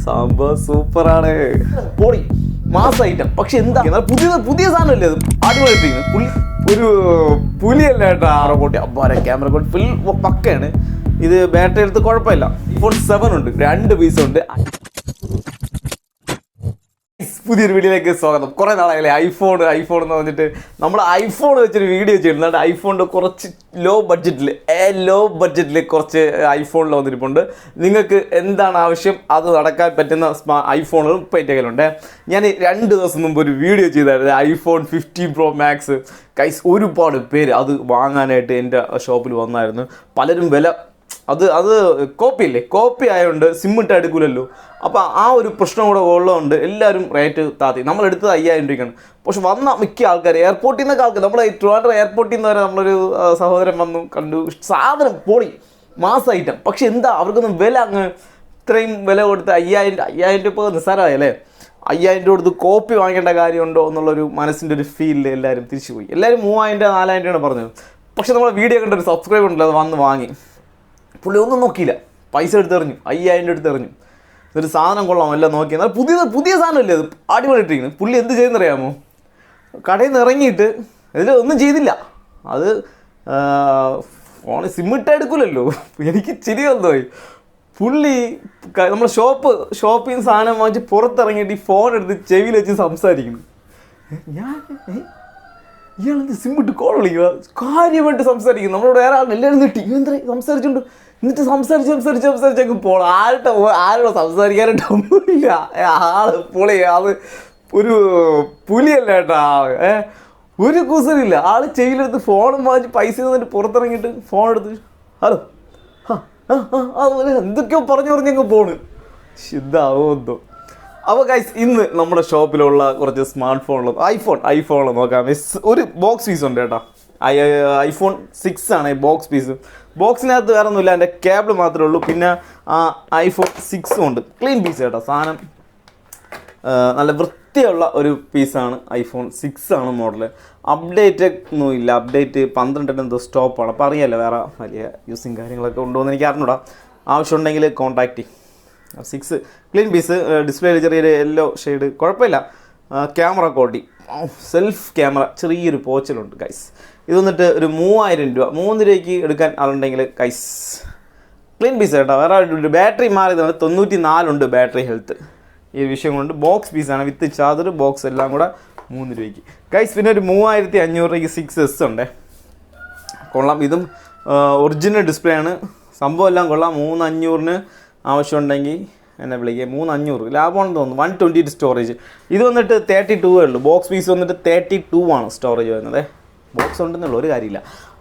സാമ്പാർ സൂപ്പറാണ്, പൊളി mass item. പക്ഷെ എന്താ പുതിയ സാധനമല്ലേ അത്, അടിപൊളിയായിട്ടിരിക്കുന്നു. ഒരു പുലിയല്ല കേട്ടോ, ആറോട്ടി അബ്ബാരെ ക്യാമറ കോട്ട് ഫുൾ പക്കയാണ്. ഇത് ബാറ്ററി എടുത്ത് കുഴപ്പമില്ല. iPhone 7 ഉണ്ട്, 2 പീസുണ്ട്. പുതിയൊരു വീഡിയോയിലേക്ക് സ്വാഗതം. കുറേ നാളായില്ലേ ഐഫോൺ എന്ന് പറഞ്ഞിട്ട് നമ്മൾ ഐഫോൺ വെച്ചൊരു വീഡിയോ ചെയ്യുന്നുണ്ട്. ഐഫോണിൻ്റെ കുറച്ച് ലോ ബഡ്ജറ്റിൽ കുറച്ച് ഐഫോണിൽ വന്നിരിപ്പുണ്ട്. നിങ്ങൾക്ക് എന്താണ് ആവശ്യം അത് നടക്കാൻ പറ്റുന്ന ഐഫോണുകളും ഇപ്പോൾ എൻ്റെ കയ്യിലുണ്ട്. ഞാൻ 2 ദിവസം മുമ്പ് ഒരു വീഡിയോ ചെയ്തായിരുന്നു, iPhone 15 Pro Max. കൈസ് ഒരുപാട് പേര് അത് വാങ്ങാനായിട്ട് എൻ്റെ ഷോപ്പിൽ വന്നായിരുന്നു. പലരും വില അത് കോപ്പി ആയതുകൊണ്ട് സിമ്മിട്ട് എടുക്കില്ലല്ലോ. അപ്പോൾ ആ ഒരു പ്രശ്നം കൂടെ ഉള്ളതുകൊണ്ട് എല്ലാവരും റേറ്റ് താത്തി. നമ്മളെടുത്തത് 5000 രൂപയ്ക്കാണ്. പക്ഷെ വന്ന മിക്ക ആൾക്കാർ എയർപോർട്ടിൽ നിന്നൊക്കെ ആൾക്കാർ, നമ്മുടെ ട്രിവാൻഡ്രം എയർപോർട്ടിൽ നിന്ന് വരെ നമ്മളൊരു സഹോദരൻ വന്നു കണ്ടു. സാധനം പൊളി മാസ് ഐറ്റം. പക്ഷെ എന്താ അവർക്കൊന്നും വില അങ്ങ് ഇത്രയും വില കൊടുത്ത് 5000 രൂപ നിസ്സാരമായല്ലേ. 5000 രൂപ കൊടുത്ത് കോപ്പി വാങ്ങേണ്ട കാര്യമുണ്ടോ എന്നുള്ളൊരു മനസ്സിൻ്റെ ഒരു ഫീലിൽ എല്ലാവരും തിരിച്ചു പോയി. എല്ലാവരും 3000 4000 രൂപയാണ് പറഞ്ഞത്. പക്ഷെ നമ്മളെ വീഡിയോ കണ്ടൊരു സബ്സ്ക്രൈബർ ഉണ്ടല്ലോ, അത് വന്ന് വാങ്ങി. പുള്ളി ഒന്നും നോക്കിയില്ല, പൈസ എടുത്തെറിഞ്ഞു, 5000 രൂപ എടുത്തെറിഞ്ഞു. ഇതൊരു സാധനം കൊള്ളാം എല്ലാം നോക്കി. എന്നാൽ പുതിയ സാധനമല്ലേ അത്, അടിപൊളിയിട്ടിരിക്കുന്നു. പുള്ളി എന്ത് ചെയ്യുന്നറിയാമോ, കടയിൽ നിന്ന് ഇറങ്ങിയിട്ട് ഇതിൽ ഒന്നും ചെയ്തില്ല. അത് ഫോണിൽ സിമ്മിട്ട് എടുക്കില്ലല്ലോ. എനിക്ക് ചിരി വന്നുപോയി. പുള്ളി നമ്മുടെ ഷോപ്പിൽ നിന്ന് സാധനം വാങ്ങിച്ച് പുറത്തിറങ്ങിയിട്ട് ഈ ഫോൺ എടുത്ത് ചെവിയിൽ വെച്ച് സംസാരിക്കുന്നു. ഇയാളെന്ത് സിമ്മിട്ട് കോൾ വിളിക്കുക, കാര്യമായിട്ട് സംസാരിക്കുന്നു. നമ്മളോട് വേറെ ആൾ എല്ലാവരും നീട്ടി എന്താ സംസാരിച്ചുകൊണ്ട്, എന്നിട്ട് സംസാരിച്ചങ്ങ് പോകണം. ആരോട് സംസാരിക്കാനായിട്ടൊന്നുമില്ല. ആള് പൊളി, അത് ഒരു പുലിയല്ല കേട്ടോ. ഒരു കുസരില്ല. ആള് ചെവിയിലെടുത്ത് ഫോണും വാങ്ങിച്ച് പൈസ തന്നിട്ട് പുറത്തിറങ്ങിയിട്ട് ഫോൺ എടുത്ത് ഹലോ അതുപോലെ എന്തൊക്കെയോ പറഞ്ഞങ്ങ് പോണ്. ഇതാവോ എന്തോ. അപ്പോൾ ഗൈസ്, ഇന്ന് നമ്മുടെ ഷോപ്പിലുള്ള കുറച്ച് സ്മാർട്ട് ഫോണുകൾ ഐഫോൺ നോക്കാം. ഒരു ബോക്സ് പീസ് ഉണ്ട് കേട്ടോ. iPhone 6 ആണ് ബോക്സ് പീസ്. ബോക്സിനകത്ത് വേറെ ഒന്നുമില്ല, അതിൻ്റെ കേബിൾ മാത്രമേ ഉള്ളൂ. പിന്നെ iPhone 6 ഉണ്ട്, ക്ലീൻ പീസ് കേട്ടോ. സാധനം നല്ല വൃത്തിയുള്ള ഒരു പീസാണ്. iPhone 6 ആണ് മോഡൽ. അപ്ഡേറ്റ് ഒന്നുമില്ല, അപ്ഡേറ്റ് 12 എന്തോ സ്റ്റോപ്പാണ്. അപ്പോൾ അറിയാമല്ലോ വേറെ വലിയ യൂസിങ് കാര്യങ്ങളൊക്കെ ഉണ്ടോ എന്ന് എനിക്ക് അറിഞ്ഞൂടാ. ആവശ്യമുണ്ടെങ്കിൽ കോൺടാക്റ്റ് ചെയ്യും. 6 ക്ലീൻ പീസ്, ഡിസ്പ്ലേയിൽ ചെറിയൊരു യെല്ലോ ഷെയ്ഡ്, കുഴപ്പമില്ല. ക്യാമറ ക്വാളിറ്റി, സെൽഫ് ക്യാമറ, ചെറിയൊരു പോച്ചലുണ്ട് ഗൈസ്. ഇത് വന്നിട്ട് ഒരു 3000 രൂപ, 3 രൂപയ്ക്ക് എടുക്കാൻ ആളുണ്ടെങ്കിൽ ഗൈസ് ക്ലീൻ പീസ് കേട്ടോ. വേറെ ബാറ്ററി മാറിയതാണ്, 94 ഉണ്ട് ബാറ്ററി ഹെൽത്ത്. ഈ വിഷയം കൊണ്ട് ബോക്സ് പീസാണ്, വിത്ത് ചാർജർ ബോക്സ് എല്ലാം കൂടെ 3 രൂപയ്ക്ക് ഗൈസ്. പിന്നെ ഒരു 3500 രൂപയ്ക്ക് 6S ഉണ്ടേ, കൊള്ളാം. ഇതും ഒറിജിനൽ ഡിസ്പ്ലേ ആണ്, സംഭവം എല്ലാം കൊള്ളാം. 3500 ആവശ്യമുണ്ടെങ്കിൽ എന്നെ വിളിക്കുക. 3500 ലാഭമാണെന്ന് തോന്നുന്നു. 128 സ്റ്റോറേജ്. ഇത് വന്നിട്ട് 32 ഉള്ളൂ. ബോക്സ് പീസ് വന്നിട്ട് 32 ആണ് സ്റ്റോറേജ് വരുന്നത്. ബോക്സ് ഉണ്ടെന്നുള്ള ഒരു കാര്യമില്ല.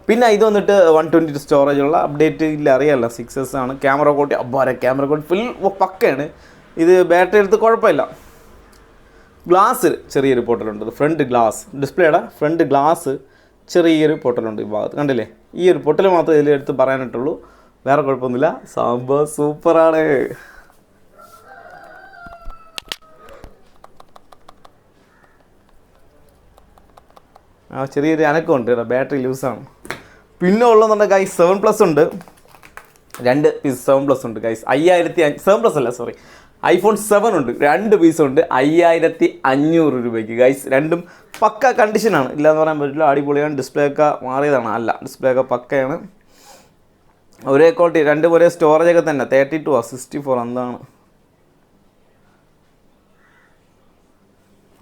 പിന്നെ ഇത് വന്നിട്ട് 128 സ്റ്റോറേജ് ഉള്ള, അപ്ഡേറ്റ് ഇല്ല അറിയാമല്ലോ. 6S ആണ്. ക്യാമറ കോട്ടി അബ്ബാരെ ക്യാമറ കോട്ടി ഫുൾ പക്കയാണ്. ഇത് ബാറ്ററി എടുത്ത് കുഴപ്പമില്ല. ഗ്ലാസ് ചെറിയൊരു പൊട്ടലുണ്ട്, ഫ്രണ്ട് ഗ്ലാസ്, ഡിസ്പ്ലേയുടെ ഫ്രണ്ട് ഗ്ലാസ് ചെറിയൊരു പൊട്ടലുണ്ട് ഈ ഭാഗത്ത്, കണ്ടില്ലേ. ഈ ഒരു പൊട്ടൽ മാത്രമേ ഇതിലെടുത്ത് പറയാനായിട്ടുള്ളൂ, വേറെ കുഴപ്പമൊന്നുമില്ല. സാമ്പാർ സൂപ്പറാണ്. ചെറിയൊരു അനക്കമുണ്ട് കേട്ടോ, ബാറ്ററി ലൂസാണ്. പിന്നെ ഉള്ളതെന്നുണ്ടെങ്കിൽ ഗൈസ് 7+ ഉണ്ട്, 2 പീസ് 7+ ഉണ്ട് ഗൈസ്. 7+ അല്ല സോറി, iPhone 7 ഉണ്ട്, 2 പീസ് ഉണ്ട്, 5500 രൂപയ്ക്ക് ഗൈസ്. രണ്ടും പക്ക കണ്ടീഷനാണ്, ഇല്ലയെന്ന് പറയാൻ പറ്റില്ല. അടിപൊളിയാണ്. ഡിസ്പ്ലേ ഒക്കെ മാറിയതാണ്, അല്ല ഡിസ്പ്ലേ ഒക്കെ പക്കയാണ്. ഒരേ ക്വാളിറ്റി, 2 ഒരേ സ്റ്റോറേജൊക്കെ തന്നെ. 32 64 എന്താണ്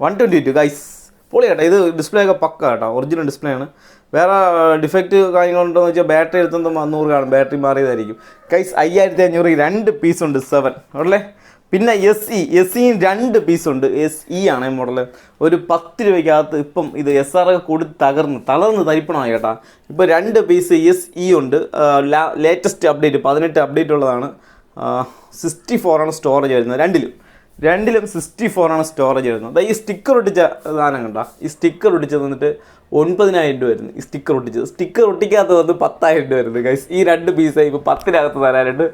128 ഗൈസ്. പൊളി കേട്ടോ. ഇത് ഡിസ്പ്ലേ ഒക്കെ പക്ക കേട്ടോ, ഒറിജിനൽ ഡിസ്പ്ലേ ആണ്. വേറെ ഡിഫക്റ്റ് കാര്യങ്ങളുണ്ടോ എന്ന് വെച്ചാൽ ബാറ്ററി എടുത്തുമ്പോൾ 100 കാണും, ബാറ്ററി മാറിയതായിരിക്കും ഗൈസ്. 5500 2 പീസ് ഉണ്ട് 7 ഉള്ളേ. പിന്നെ SE 2 പീസ് ഉണ്ട്. SE ആണ് മോഡൽ. ഒരു 10 രൂപയ്ക്കകത്ത് ഇപ്പം ഇത് SR കൊടുത്ത് തളർന്ന് തരിപ്പണമായി കേട്ടോ. ഇപ്പോൾ 2 പീസ് SE ഉണ്ട്. ലേറ്റസ്റ്റ് അപ്ഡേറ്റ് 18 അപ്ഡേറ്റ് ഉള്ളതാണ്. 64 ആണ് സ്റ്റോറേജ് വരുന്നത്. രണ്ടിലും 64 ആണ് സ്റ്റോറേജ് വരുന്നത്. ഈ സ്റ്റിക്കർ ഒട്ടിച്ച സാധനം കണ്ടോ, ഈ സ്റ്റിക്കർ ഒട്ടിച്ചത് വന്നിട്ട് 9000 രൂപ വരുന്നു. ഈ സ്റ്റിക്കർ ഒട്ടിക്കാത്ത വന്ന് 10000 രൂപ വരുന്നത് ഗൈസ്. ഈ 2 പീസ് ഇപ്പോൾ 10-നകത്ത് തരാനായിട്ട്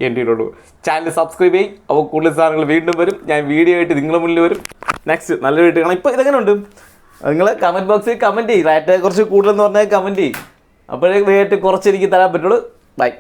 എൻ്റെയുള്ളൂ. ചാനൽ സബ്സ്ക്രൈബ് ചെയ്യും, അപ്പോൾ കൂടുതൽ സാധനങ്ങൾ വീണ്ടും വരും. ഞാൻ വീഡിയോ ആയിട്ട് നിങ്ങളുടെ മുന്നിൽ വരും. നെക്സ്റ്റ് നല്ല വീഡിയോ കാണാം. ഇപ്പോൾ ഇതെങ്ങനെ ഉണ്ട് നിങ്ങൾ കമൻറ്റ് ബോക്സിൽ കമൻറ്റ് ചെയ്യും. റേറ്റ് കുറച്ച് കൂടുതലെന്ന് പറഞ്ഞാൽ കമൻറ്റ് ചെയ്യും. അപ്പോഴേ റേറ്റ് കുറച്ച് എനിക്ക് തരാൻ പറ്റുള്ളൂ. ബൈ.